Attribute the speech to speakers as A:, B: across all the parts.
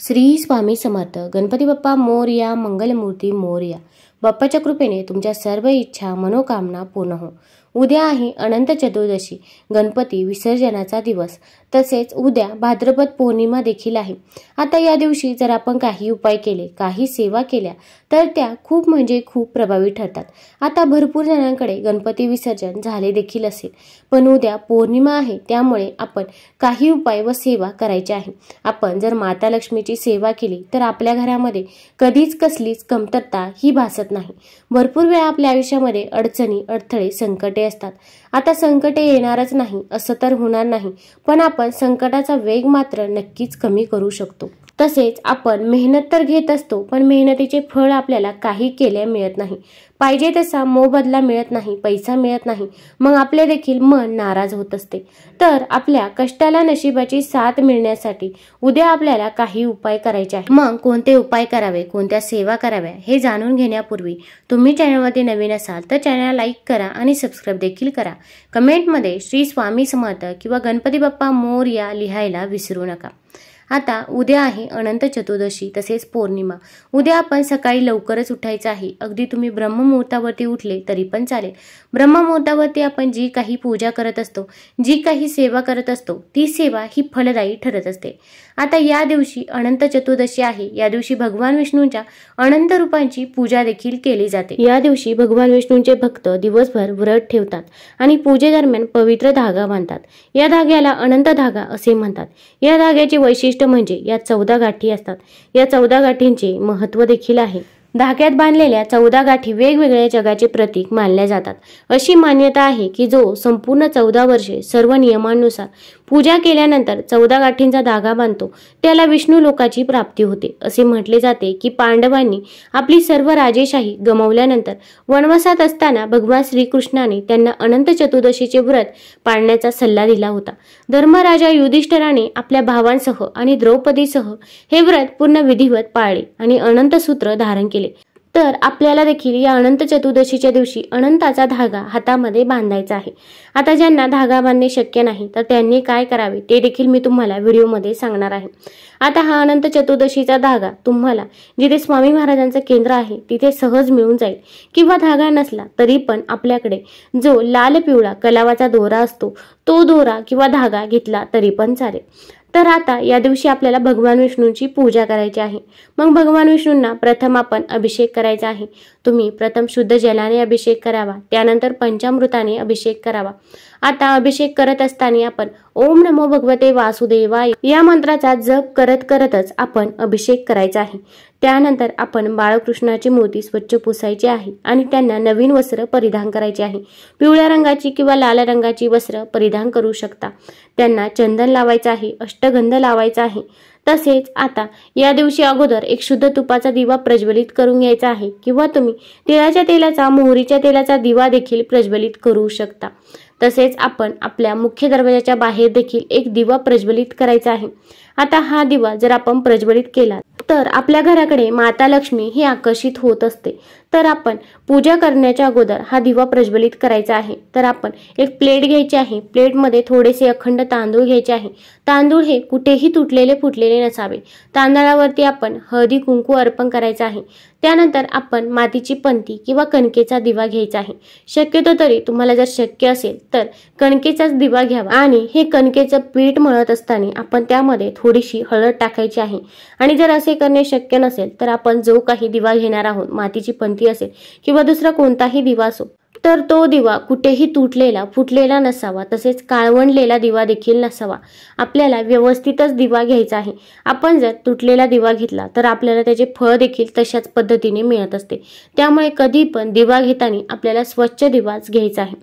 A: श्री स्वामी समर्थ. गणपती बाप्पा मोरया, मंगलमूर्ती मोरया. बाप्पाच्या कृपेने तुमच्या सर्व इच्छा मनोकामना पूर्ण हो. उद्या आहे अनंत चतुर्दशी, गणपती विसर्जनाचा दिवस. तसेच उद्या भाद्रपद पौर्णिमा देखील आहे. आता या दिवशी जर आपण काही उपाय केले, काही सेवा केल्या तर त्या खूप म्हणजे खूप प्रभावी ठरतात. आता भरपूर जणांकडे गणपती विसर्जन झाले देखील असेल, पण उद्या पौर्णिमा आहे, त्यामुळे आपण काही उपाय व सेवा करायची आहे. आपण जर माता लक्ष्मीची सेवा केली तर आपल्या घरामध्ये कधीच कसलीच कमतरता ही भासत नाही. भरपूर वेळा आपल्या आयुष्यामध्ये अडचणी, अडथळे, संकटे असतात. आता संकटे येणारच नाही असं तर होणार नाही, पण आपण संकटाचा वेग मात्र नक्कीच कमी करू शकतो. तसेच आपण मेहनत तर घेत असतो, पण मेहनतीचे फळ आपल्याला काही केल्या मिळत नाही. पाहिजे तसा मोबदला मिळत नाही, पैसा मिळत नाही, मग आपले देखील मन नाराज होत असते. तर आपल्या कष्टाला नशिबाची साथ मिळण्यासाठी उद्या आपल्याला काही उपाय करायचे आहे. मग कोणते उपाय करावे, कोणत्या सेवा कराव्या हे जाणून घेण्यापूर्वी तुम्ही चॅनलमध्ये नवीन असाल तर चॅनल लाईक करा आणि सबस्क्राईब देखील करा. कमेंटमध्ये श्री स्वामी समर्थ किंवा गणपती बाप्पा मोरया लिहायला विसरू नका. आता उद्या आहे अनंत चतुर्दशी तसेच पौर्णिमा. उद्या आपण सकाळी लवकरच उठायचं आहे. अगदी तुम्ही ब्रह्ममुहूर्तावरती उठले तरी पण चालेल. ब्रह्ममुहूर्तावरती आपण जी काही पूजा करत असतो, जी काही सेवा करत असतो, ती सेवा ही फलदायी ठरत असते. आता या दिवशी अनंत चतुर्दशी आहे. या दिवशी भगवान विष्णूंच्या अनंत रूपांची पूजा देखील केली जाते. या दिवशी भगवान विष्णूंचे भक्त दिवसभर व्रत ठेवतात आणि पूजेदरम्यान पवित्र धागा बांधतात. या धाग्याला अनंत धागा असे म्हणतात. या धाग्याचे वैशिष्ट्य म्हणजे या 14 गाठी असतात. या 14 गाठींचे महत्त्व देखील आहे. धाग्यात बांधलेल्या 14 गाठी वेगवेगळ्या जगाचे प्रतीक मानल्या जातात. अशी मान्यता आहे की जो संपूर्ण 14 वर्षे सर्व नियमांनुसार पूजा केल्यानंतर 14 गाठींचा धागा बांधतो त्याला विष्णू लोकाची प्राप्ती होते. असे म्हटले जाते की पांडवांनी आपली सर्व राजेशाही गमावल्यानंतर वनवासात असताना भगवान श्रीकृष्णाने त्यांना अनंत चतुर्दशीचे व्रत पाळण्याचा सल्ला दिला होता. धर्मराजा युधिष्ठिराने आपल्या भावांसह आणि द्रौपदीसह हे व्रत पूर्ण विधिवत पाळले आणि अनंत सूत्र धारण केले. तर आपल्याला देखील या अनंत चतुर्दशीच्या दिवशी अनंताचा धागा हातामध्ये बांधायचा आहे. आता ज्यांना धागा बांधणे शक्य नाही तर त्यांनी काय करावे ते देखील मी तुम्हाला व्हिडिओमध्ये सांगणार आहे. आता हा अनंत चतुर्दशीचा धागा तुम्हाला जिथे स्वामी महाराजांचं केंद्र आहे तिथे सहज मिळून जाईल, किंवा धागा नसला तरी पण आपल्याकडे जो लाल पिवळा कलावाचा दोरा असतो तो दोरा किंवा धागा घेतला तरी पण चालेल. तर आता या दिवशी आपल्याला भगवान विष्णूंची पूजा करायची आहे. मग भगवान विष्णूंना प्रथम आपण अभिषेक करायचा आहे. तुम्ही प्रथम शुद्ध जलाने अभिषेक करावा, त्यानंतर पंचामृताने अभिषेक करावा. आता अभिषेक करत असताना आपण ओम नमो भगवते वासुदेवाय या मंत्राचा जप करतच आपण अभिषेक करायचा आहे. त्यानंतर आपण बाळकृष्णाची मूर्ती स्वच्छ पुसायची आहे आणि त्यांना नवीन वस्त्र परिधान करायचे आहे. पिवळ्या रंगाची किंवा लाल रंगाची वस्त्र परिधान करू शकता. त्यांना चंदन लावायचं आहे, अष्टगंध लावायचा आहे. तसेच आता या दिवशी अगोदर एक शुद्ध तुपाचा दिवा प्रज्वलित करून घ्यायचा आहे, किंवा तुम्ही तिळाच्या तेलाचा, मोहरीच्या तेलाचा दिवा देखील प्रज्वलित करू शकता. तसेच आपण आपल्या मुख्य दरवाजाच्या बाहेर देखील एक दिवा प्रज्वलित करायचा आहे. आता हा दिवा जर आपण प्रज्वलित केला तर आपल्या घराकडे माता लक्ष्मी ही आकर्षित होत असते. तर आपण पूजा करण्याच्या अगोदर हा दिवा प्रज्वलित करायचा आहे. तर आपण एक प्लेट घ्यायची आहे. प्लेटमध्ये थोडेसे अखंड तांदूळ घ्यायचे आहे. तांदूळ हे कुठेही तुटलेले फुटलेले नसावे. तांदळावरती आपण हळदी कुंकू अर्पण करायचं आहे. त्यानंतर आपण मातीची पंती किंवा कणकेचा दिवा घ्यायचा आहे. शक्यतो तरी तुम्हाला जर शक्य असेल तर कणकेचाच दिवा घ्यावा. आणि हे कणकेचं पीठ मळत असताना आपण त्यामध्ये थोडीशी हळद टाकायची आहे. आणि जर असे करणे शक्य नसेल तर आपण जो काही दिवा घेणार आहोत, मातीची पंती असेल किंवा दुसरा कोणताही दिवा असो, तर तो दिवा कुठेही तुटलेला फुटलेला नसावा. तसेच काळवंडलेला दिवा देखील नसावा. आपल्याला व्यवस्थितच दिवा घ्यायचा आहे. आपण जर तुटलेला दिवा घेतला तर आपल्याला त्याचे फळ देखील तशाच पद्धतीने मिळत असते. त्यामुळे कधी पण दिवा घेताना आपल्याला स्वच्छ दिवाच घ्यायचा आहे.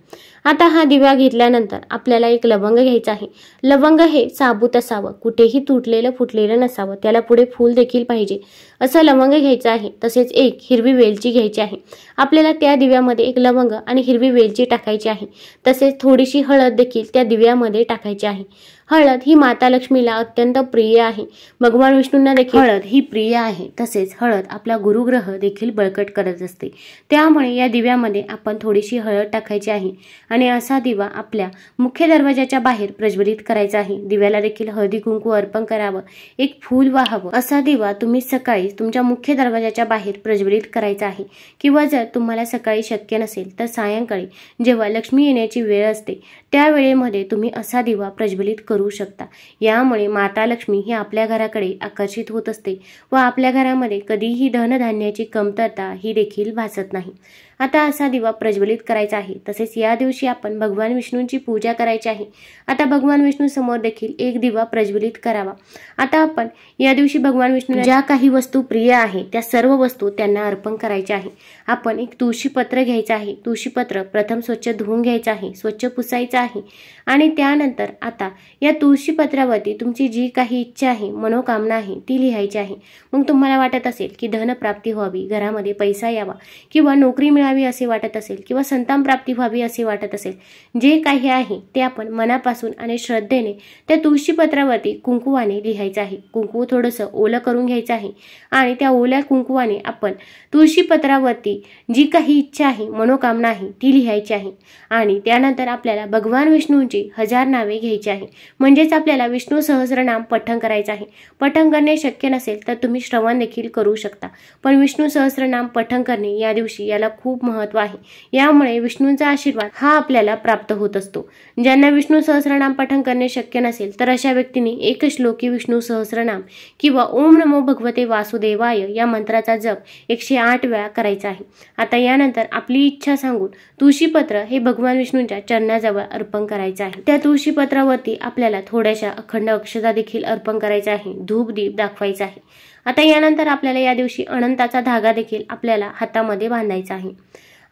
A: आता हा दिवा घेतल्यानंतर आपल्याला एक लवंग घ्यायचा आहे. लवंग हे साबूत असावं, कुठेही तुटलेलं फुटलेलं नसावं, त्याला पुढे फूल देखील पाहिजे असं लवंग घ्यायचं आहे. तसेच एक हिरवी वेलची घ्यायची आहे. आपल्याला त्या दिव्यामध्ये एक लवंग आणि हिरवी वेलची टाकायची आहे. तसेच थोडीशी हळद देखील त्या दिव्यामध्ये टाकायची आहे. हळद ही माता लक्ष्मीला अत्यंत प्रिय आहे. भगवान विष्णूंना देखील हळद ही प्रिय आहे. तसेच हळद आपला गुरुग्रह देखील बळकट करत असते. त्यामुळे या दिव्यामध्ये आपण थोडीशी हळद टाकायची आहे आणि असा दिवा आपल्या मुख्य दरवाजाच्या बाहेर प्रज्वलित करायचा आहे. दिव्याला देखील हळदी कुंकू अर्पण करावं, एक फूल वाहावं. असा दिवा तुम्ही सकाळी तुमच्या मुख्य दरवाजाच्या बाहेर प्रज्वलित करायचा आहे. किंवा जर तुम्हाला सकाळी शक्य नसेल तर सायंकाळी जेव्हा लक्ष्मी येण्याची वेळ असते त्या वेळेमध्ये तुम्ही असा दिवा प्रज्वलित करू शकता. यामुळे माता लक्ष्मी ही आपल्या घराकडे आकर्षित होत असते व आपल्या घरामध्ये कधीही धनधान्याची कमतरता ही देखील भासत नाही. आता असा दिवा प्रज्वलित करायचा आहे. तसेच या दिवशी आपण भगवान विष्णूंची पूजा करायची आहे. आता भगवान विष्णू समोर देखील एक दिवा प्रज्वलित करावा. आता आपण या दिवशी भगवान विष्णूंना ज्या काही वस्तू प्रिय आहे त्या सर्व वस्तू त्यांना अर्पण करायच्या आहे. आपण एक तुळशी पत्र घ्यायचं आहे. तुळशी पत्र प्रथम स्वच्छ धुवून घ्यायचं आहे, स्वच्छ पुसायचं आहे आणि त्यानंतर आता या तुळशी पत्रावरती तुमची जी काही इच्छा आहे, मनोकामना आहे ती लिहायची आहे. मग तुम्हाला वाटत असेल की धनप्राप्ती व्हावी, घरामध्ये पैसा यावा किंवा नोकरी मिळावी असे वाटत असेल किंवा संतान प्राप्ती व्हावी असे वाटत असेल, जे काही आहे ते आपण मनापासून आणि श्रद्धेने त्या तुळशी पत्रावरती कुंकुवाने लिहायचं आहे. कुंकू थोडंसं ओलं करून घ्यायचं आहे आणि त्या ओल्या कुंकुवाने आपण तुळशी पत्रावरती जी काही इच्छा आहे, मनोकामना आहे ती लिहायची आहे. आणि त्यानंतर आपल्याला भगवान विष्णूंची 1000 नावे घ्यायची आहे. म्हणजेच आपल्याला विष्णू सहस्रनाम पठण करायचं आहे. पठण करणे शक्य नसेल तर तुम्ही श्रवण देखील करू शकता, पण विष्णू सहस्रनाम पठण करणे या दिवशी याला खूप महत्त्व आहे. यामुळे विष्णूंचा आशीर्वाद हा आपल्याला प्राप्त होत असतो. ज्यांना विष्णू सहस्रनाम पठण करणे शक्य नसेल तर अशा व्यक्तींनी एक श्लोकी विष्णू सहस्रनाम किंवा ओम नमो भगवते वासुदेवाय या मंत्राचा जप 108 वेळा करायचा आहे. आता यानंतर आपली इच्छा सांगून तुळशीपत्र हे भगवान विष्णूंच्या चरणाजवळ अर्पण करायचं आहे. त्या तुळशीपत्रावरती आपल्याला थोड्याशा अखंड अक्षता देखील अर्पण करायचा आहे, धूप दीप दाखवायचा आहे. आता यानंतर आपल्याला या दिवशी अनंताचा धागा देखील आपल्याला हातामध्ये बांधायचा आहे.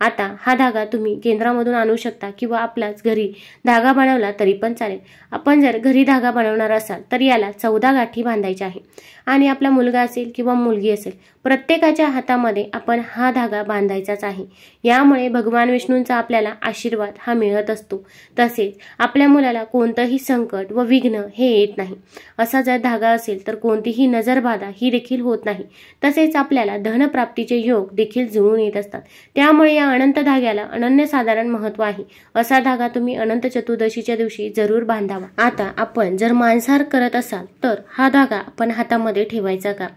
A: आता हा धागा तुम्ही केंद्रामधून आणू शकता किंवा आपलाच घरी धागा बनवला तरी पण चालेल. आपण जर घरी धागा बनवणार असाल तर याला 14 गाठी बांधायच्या आहे आणि आपला मुलगा असेल किंवा मुलगी असेल प्रत्येकाच्या हातामध्ये आपण हा धागा बांधायचाच आहे. यामुळे भगवान विष्णूंचा आपल्याला आशीर्वाद हा मिळत असतो. तसेच आपल्या मुलाला कोणतंही संकट व विघ्न हे येत नाही. असा जर धागा असेल तर कोणतीही नजरबाधा ही देखील होत नाही. तसेच आपल्याला धनप्राप्तीचे योग देखील जुळून येत असतात. त्यामुळे या अनंत धाग्याला अनन्यसाधारण महत्त्व आहे. असा धागा तुम्ही अनंत चतुर्दशीच्या दिवशी जरूर बांधावा. आता आपण जर मांसाहार करत असाल तर हा धागा आपण हातामध्ये ठेवायचा का?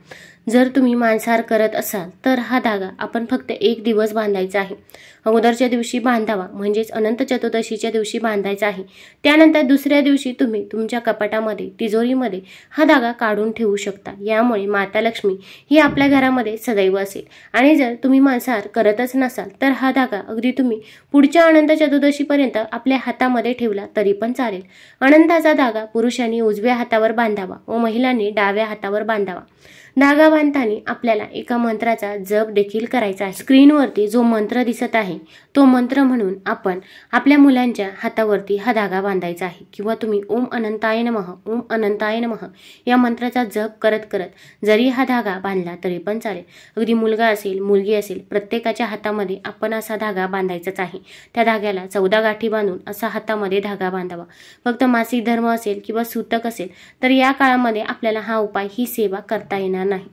A: जर तुम्ही मांसाहार करत असाल तर हा धागा आपण फक्त 1 दिवस बांधायचा आहे. अगोदरच्या दिवशी बांधावा, म्हणजेच अनंत चतुर्दशीच्या दिवशी बांधायचा आहे. त्यानंतर दुसऱ्या दिवशी तुम्ही तुमच्या कपाटामध्ये, तिजोरीमध्ये हा धागा काढून ठेवू शकता. यामुळे माता लक्ष्मी ही आपल्या घरामध्ये सदैव असेल. आणि जर तुम्ही मांसाहार करतच नसाल तर हा धागा अगदी तुम्ही पुढच्या अनंत चतुर्दशीपर्यंत आपल्या हातामध्ये ठेवला तरी पण चालेल. अनंताचा धागा पुरुषांनी उजव्या हातावर बांधावा व महिलांनी डाव्या हातावर बांधावा. धागा बांधताना आपल्याला एका मंत्राचा जप देखील करायचा आहे. स्क्रीनवरती जो मंत्र दिसत आहे तो मंत्र म्हणून आपण आपल्या मुलांच्या हातावरती हा धागा बांधायचा आहे. किंवा तुम्ही ओम अनंताय नमः, ओम अनंताय नमः या मंत्राचा जप करत करत जरी हा धागा बांधला तरी पण चालेल. अगदी मुलगा असेल, मुलगी असेल, प्रत्येकाच्या हातामध्ये आपण असा धागा बांधायचाच आहे. त्या धाग्याला 14 गाठी बांधून असा हातामध्ये धागा बांधावा. फक्त मासिक धर्म असेल किंवा सूतक असेल तर या काळामध्ये आपल्याला हा उपाय, ही सेवा करता येणार नाही.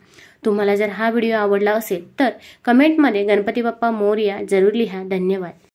A: तुम्हाला जर हा व्हिडिओ आवडला असेल तर कमेंटमध्ये गणपती बाप्पा मोरया जरूर लिहा. धन्यवाद.